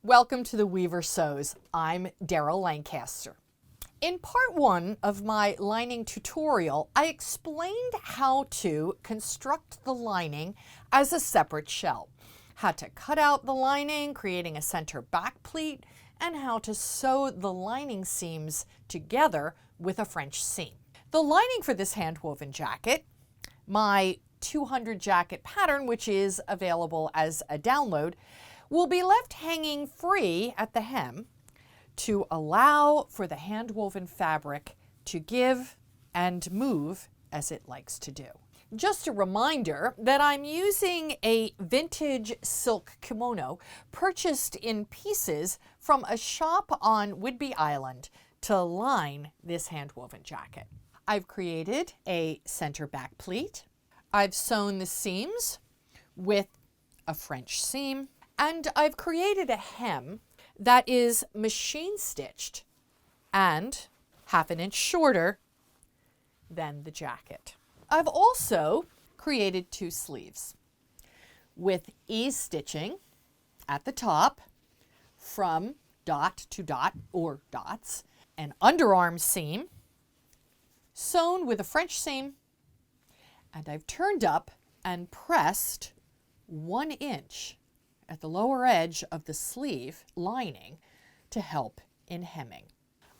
Welcome to the Weaver Sews. I'm Daryl Lancaster. In part one of my lining tutorial, I explained how to construct the lining as a separate shell, how to cut out the lining, creating a center back pleat, and how to sew the lining seams together with a French seam. The lining for this hand-woven jacket, my 200 jacket pattern, which is available as a download, will be left hanging free at the hem to allow for the hand-woven fabric to give and move as it likes to do. Just a reminder that I'm using a vintage silk kimono purchased in pieces from a shop on Whidbey Island to line this hand-woven jacket. I've created a center back pleat. I've sewn the seams with a French seam. And I've created a hem that is machine stitched and half an inch shorter than the jacket. I've also created two sleeves with ease stitching at the top from dot to dot or dots, an underarm seam sewn with a French seam, and I've turned up and pressed 1 inch at the lower edge of the sleeve lining to help in hemming.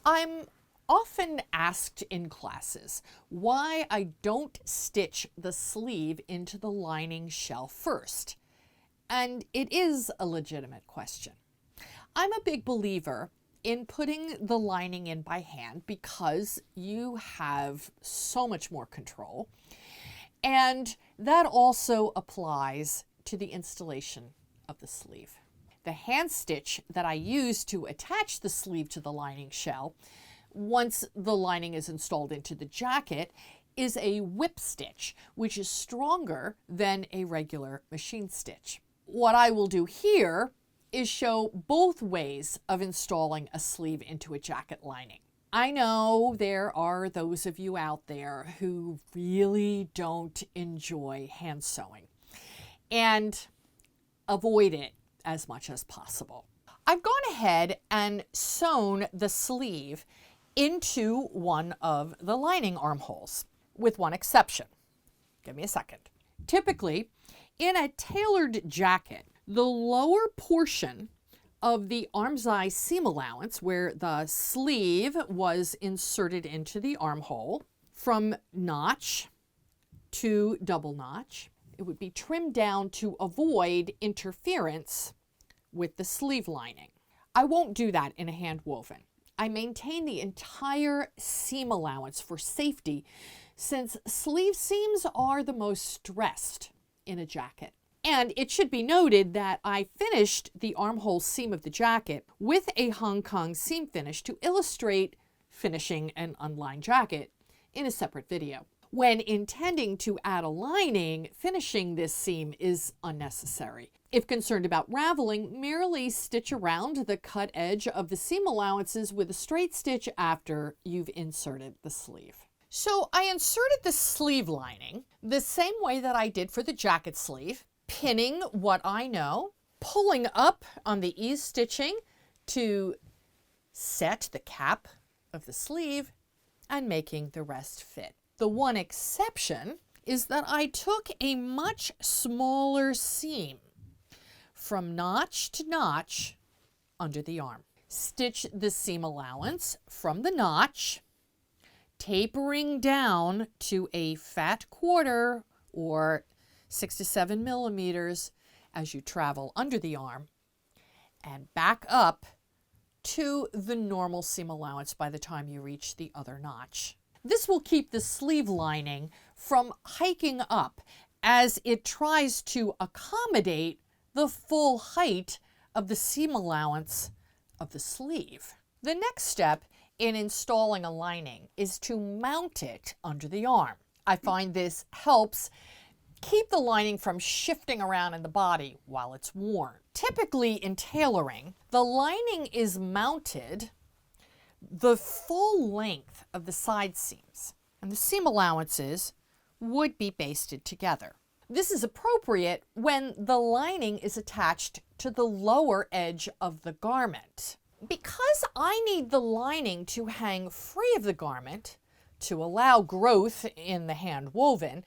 I'm often asked in classes why I don't stitch the sleeve into the lining shell first, and it is a legitimate question. I'm a big believer in putting the lining in by hand because you have so much more control, and that also applies to the installation of the sleeve. The hand stitch that I use to attach the sleeve to the lining shell, once the lining is installed into the jacket, is a whip stitch, which is stronger than a regular machine stitch. What I will do here is show both ways of installing a sleeve into a jacket lining. I know there are those of you out there who really don't enjoy hand sewing and avoid it as much as possible. I've gone ahead and sewn the sleeve into one of the lining armholes, with one exception. Give me a second. Typically, in a tailored jacket, the lower portion of the armscye seam allowance, where the sleeve was inserted into the armhole, from notch to double notch, it would be trimmed down to avoid interference with the sleeve lining. I won't do that in a hand woven. I maintain the entire seam allowance for safety, since sleeve seams are the most stressed in a jacket. And it should be noted that I finished the armhole seam of the jacket with a Hong Kong seam finish to illustrate finishing an unlined jacket in a separate video. When intending to add a lining, finishing this seam is unnecessary. If concerned about raveling, merely stitch around the cut edge of the seam allowances with a straight stitch after you've inserted the sleeve. So I inserted the sleeve lining the same way that I did for the jacket sleeve, pinning what I know, pulling up on the ease stitching to set the cap of the sleeve, and making the rest fit. The one exception is that I took a much smaller seam from notch to notch under the arm. Stitch the seam allowance from the notch, tapering down to a fat quarter or 6 to 7 millimeters as you travel under the arm, and back up to the normal seam allowance by the time you reach the other notch. This will keep the sleeve lining from hiking up as it tries to accommodate the full height of the seam allowance of the sleeve. The next step in installing a lining is to mount it under the arm. I find this helps keep the lining from shifting around in the body while it's worn. Typically in tailoring, the lining is mounted the full length of the side seams, and the seam allowances would be basted together. This is appropriate when the lining is attached to the lower edge of the garment. Because I need the lining to hang free of the garment to allow growth in the hand woven,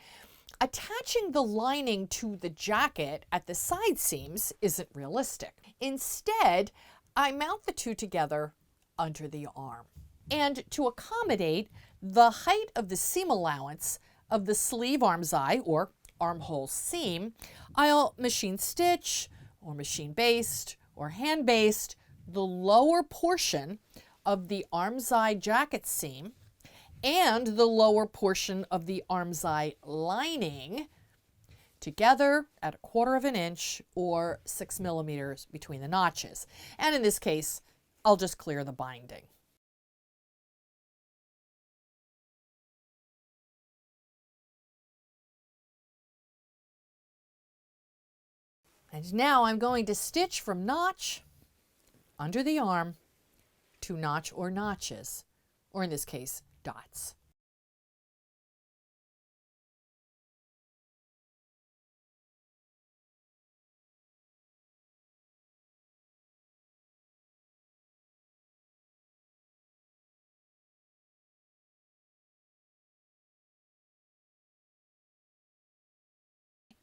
attaching the lining to the jacket at the side seams isn't realistic. Instead, I mount the two together under the arm. And to accommodate the height of the seam allowance of the sleeve armscye or armhole seam, I'll machine stitch or machine baste or hand baste the lower portion of the armscye jacket seam and the lower portion of the armscye lining together at 1/4 inch or 6 millimeters between the notches. And in this case, I'll just clear the binding. And now I'm going to stitch from notch under the arm to notch or notches, or in this case, dots.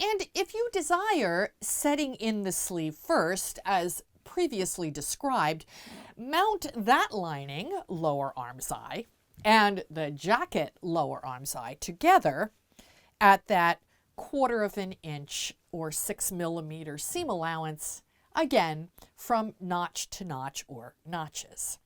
And if you desire setting in the sleeve first, as previously described, mount that lining, lower armscye, and the jacket lower armscye together at that 1/4 inch or 6 millimeter seam allowance, again from notch to notch or notches.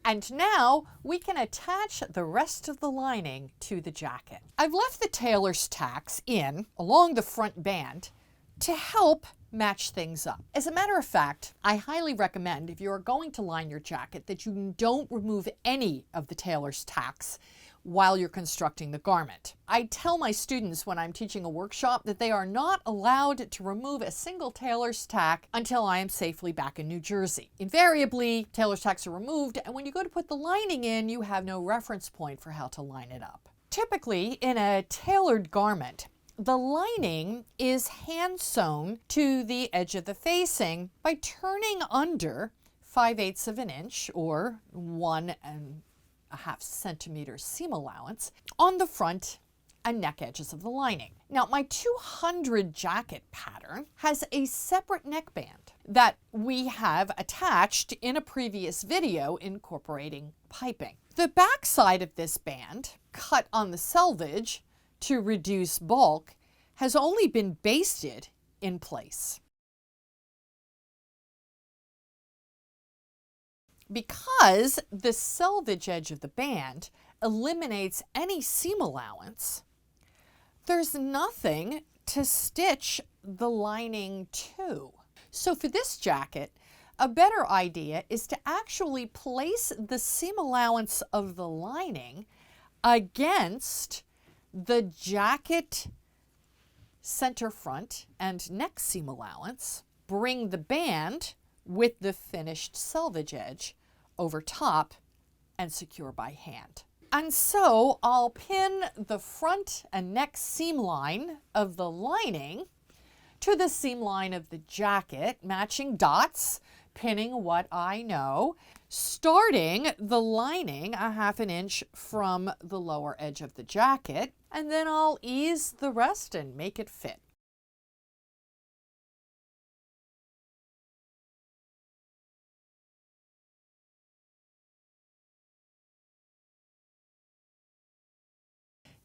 And now we can attach the rest of the lining to the jacket. I've left the tailor's tacks in along the front band to help match things up. As a matter of fact, I highly recommend, if you are going to line your jacket, that you don't remove any of the tailor's tacks while you're constructing the garment. I tell my students when I'm teaching a workshop that they are not allowed to remove a single tailor's tack until I am safely back in New Jersey. Invariably, tailor's tacks are removed, and when you go to put the lining in, you have no reference point for how to line it up. Typically, in a tailored garment, the lining is hand sewn to the edge of the facing by turning under 5/8 of an inch or 1.5 centimeter seam allowance on the front and neck edges of the lining. Now, my 200 jacket pattern has a separate neckband that we have attached in a previous video incorporating piping. The back side of this band, cut on the selvage to reduce bulk, has only been basted in place. Because the selvage edge of the band eliminates any seam allowance, there's nothing to stitch the lining to. So for this jacket, a better idea is to actually place the seam allowance of the lining against the jacket center front and neck seam allowance, bring the band with the finished selvage edge over top, and secure by hand. And so I'll pin the front and neck seam line of the lining to the seam line of the jacket, matching dots, pinning what I know, starting the lining 1/2 inch from the lower edge of the jacket, and then I'll ease the rest and make it fit.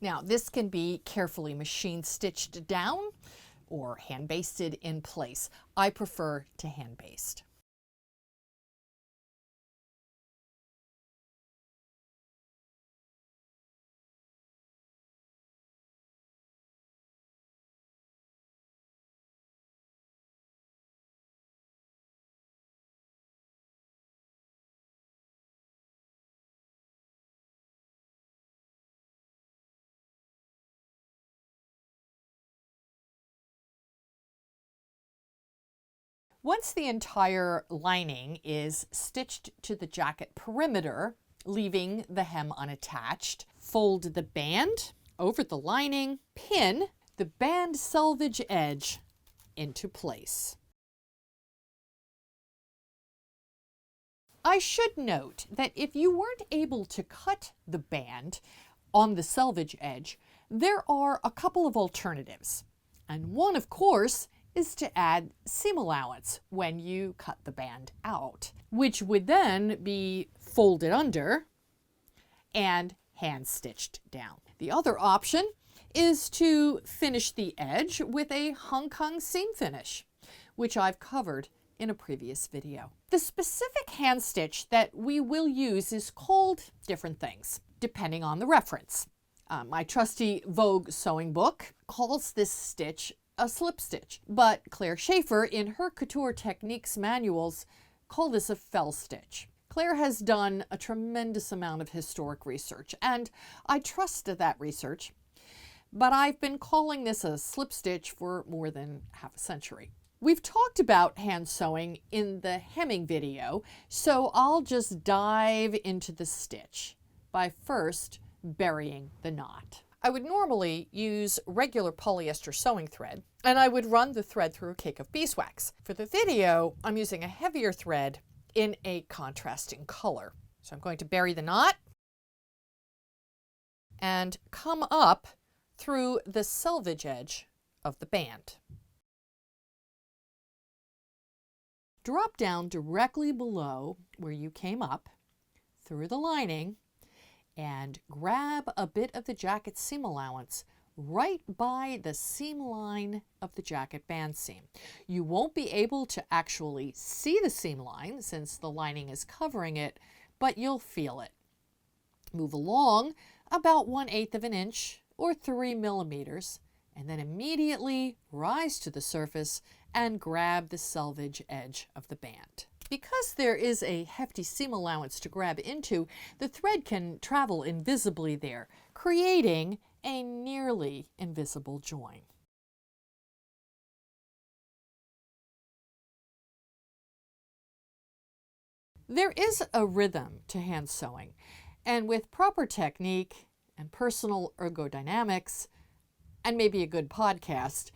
Now, this can be carefully machine stitched down or hand basted in place. I prefer to hand baste. Once the entire lining is stitched to the jacket perimeter, leaving the hem unattached, fold the band over the lining, pin the band selvage edge into place. I should note that if you weren't able to cut the band on the selvage edge, there are a couple of alternatives. And one, of course, is to add seam allowance when you cut the band out, which would then be folded under and hand stitched down. The other option is to finish the edge with a Hong Kong seam finish, which I've covered in a previous video. The specific hand stitch that we will use is called different things, depending on the reference. My trusty Vogue sewing book calls this stitch a slip stitch, but Claire Schaefer in her Couture Techniques manuals call this a fell stitch. Claire has done a tremendous amount of historic research, and I trust that research, but I've been calling this a slip stitch for more than half a century. We've talked about hand sewing in the hemming video, so I'll just dive into the stitch by first burying the knot. I would normally use regular polyester sewing thread, and I would run the thread through a cake of beeswax. For the video, I'm using a heavier thread in a contrasting color. So I'm going to bury the knot and come up through the selvage edge of the band. Drop down directly below where you came up through the lining and grab a bit of the jacket seam allowance right by the seam line of the jacket band seam. You won't be able to actually see the seam line since the lining is covering it, but you'll feel it. Move along about 1/8 of an inch or 3 millimeters, and then immediately rise to the surface and grab the selvage edge of the band. Because there is a hefty seam allowance to grab into, the thread can travel invisibly there, creating a nearly invisible join. There is a rhythm to hand sewing, and with proper technique and personal ergodynamics, and maybe a good podcast,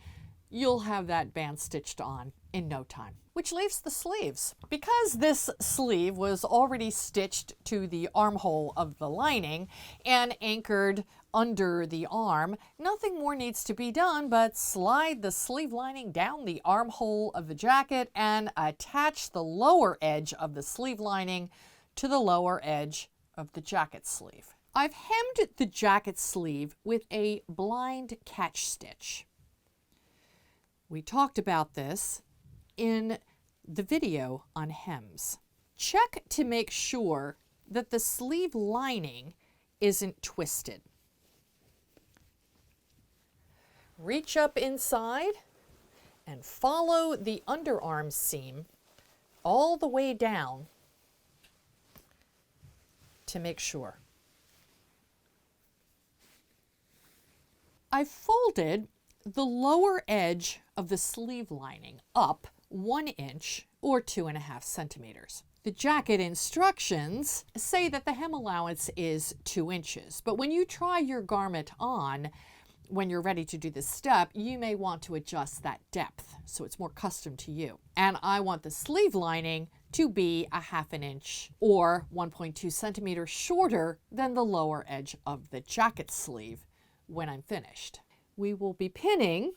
you'll have that band stitched on in no time. Which leaves the sleeves. Because this sleeve was already stitched to the armhole of the lining and anchored under the arm, nothing more needs to be done but slide the sleeve lining down the armhole of the jacket and attach the lower edge of the sleeve lining to the lower edge of the jacket sleeve. I've hemmed the jacket sleeve with a blind catch stitch. We talked about this in the video on hems. Check to make sure that the sleeve lining isn't twisted. Reach up inside and follow the underarm seam all the way down to make sure. I've folded the lower edge of the sleeve lining up 1 inch or 2.5 centimeters. The jacket instructions say that the hem allowance is 2 inches, but when you try your garment on, when you're ready to do this step, you may want to adjust that depth so it's more custom to you. And I want the sleeve lining to be 1/2 inch or 1.2 centimeters shorter than the lower edge of the jacket sleeve when I'm finished. We will be pinning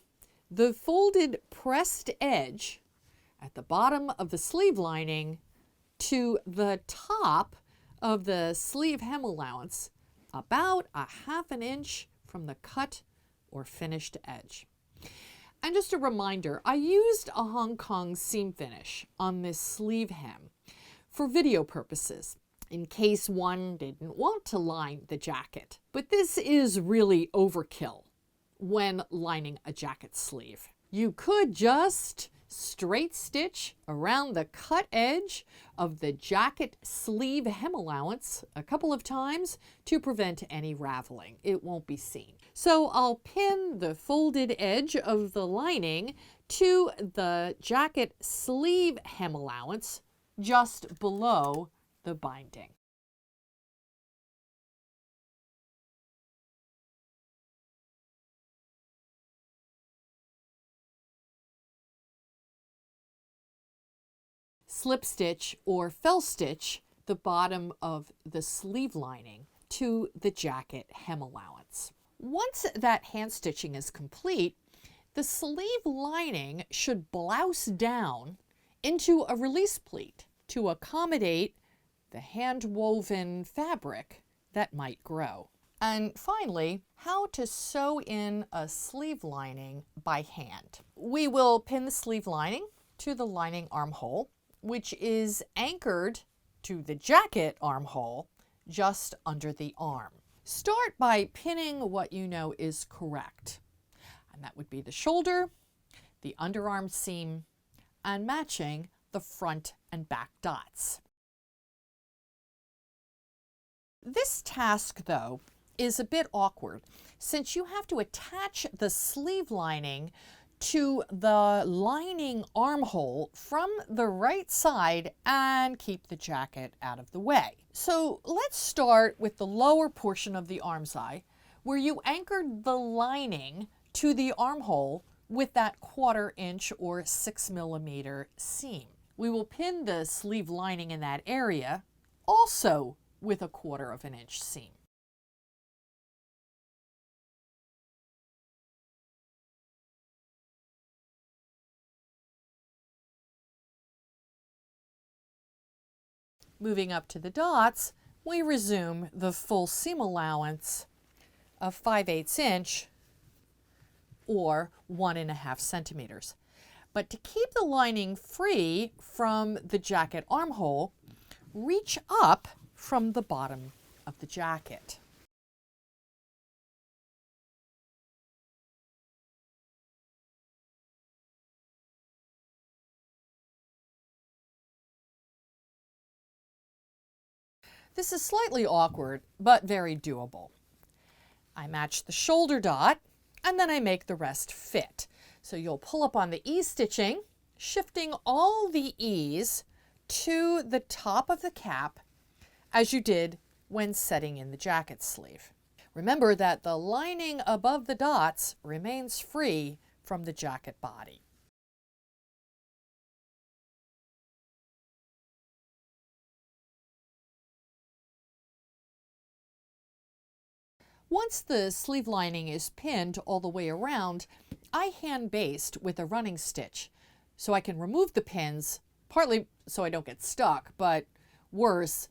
the folded pressed edge at the bottom of the sleeve lining to the top of the sleeve hem allowance, about 1/2 inch from the cut or finished edge. And just a reminder, I used a Hong Kong seam finish on this sleeve hem for video purposes, in case one didn't want to line the jacket. But this is really overkill when lining a jacket sleeve. You could just straight stitch around the cut edge of the jacket sleeve hem allowance a couple of times to prevent any raveling. It won't be seen. So I'll pin the folded edge of the lining to the jacket sleeve hem allowance just below the binding. Slip stitch or fell stitch the bottom of the sleeve lining to the jacket hem allowance. Once that hand stitching is complete, the sleeve lining should blouse down into a release pleat to accommodate the hand-woven fabric that might grow. And finally, how to sew in a sleeve lining by hand. We will pin the sleeve lining to the lining armhole, which is anchored to the jacket armhole just under the arm. Start by pinning what you know is correct, and that would be the shoulder, the underarm seam, and matching the front and back dots. This task, though, is a bit awkward since you have to attach the sleeve lining to the lining armhole from the right side and keep the jacket out of the way. So let's start with the lower portion of the armscye, where you anchored the lining to the armhole with that 1/4 inch or 6 millimeter seam. We will pin the sleeve lining in that area also with a 1/4 inch seam. Moving up to the dots, we resume the full seam allowance of 5/8 inch or 1½ centimeters. But to keep the lining free from the jacket armhole, reach up from the bottom of the jacket. This is slightly awkward, but very doable. I match the shoulder dot, and then I make the rest fit. So you'll pull up on the E-stitching, shifting all the E's to the top of the cap, as you did when setting in the jacket sleeve. Remember that the lining above the dots remains free from the jacket body. Once the sleeve lining is pinned all the way around, I hand baste with a running stitch so I can remove the pins, partly so I don't get stuck, but worse,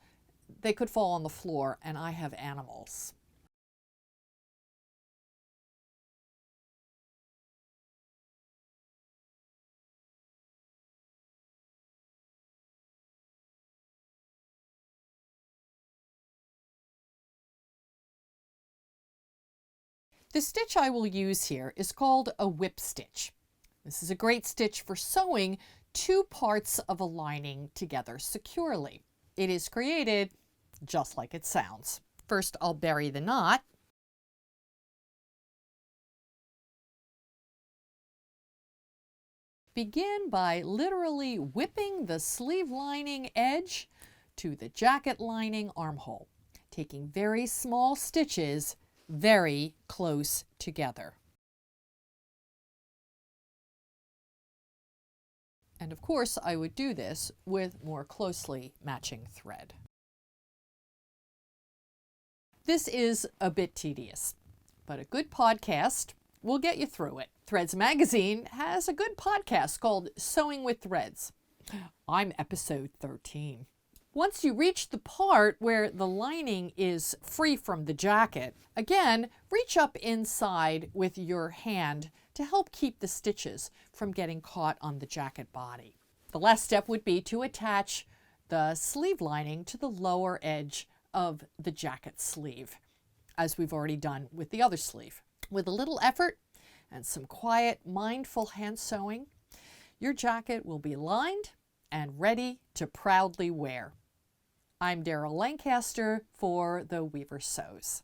they could fall on the floor and I have animals. The stitch I will use here is called a whip stitch. This is a great stitch for sewing 2 parts of a lining together securely. It is created just like it sounds. First, I'll bury the knot. Begin by literally whipping the sleeve lining edge to the jacket lining armhole, taking very small stitches very close together. And of course, I would do this with more closely matching thread. This is a bit tedious, but a good podcast will get you through it. Threads Magazine has a good podcast called Sewing with Threads. I'm episode 13. Once you reach the part where the lining is free from the jacket, again, reach up inside with your hand to help keep the stitches from getting caught on the jacket body. The last step would be to attach the sleeve lining to the lower edge of the jacket sleeve, as we've already done with the other sleeve. With a little effort and some quiet, mindful hand sewing, your jacket will be lined and ready to proudly wear. I'm Daryl Lancaster for The Weaver Sews.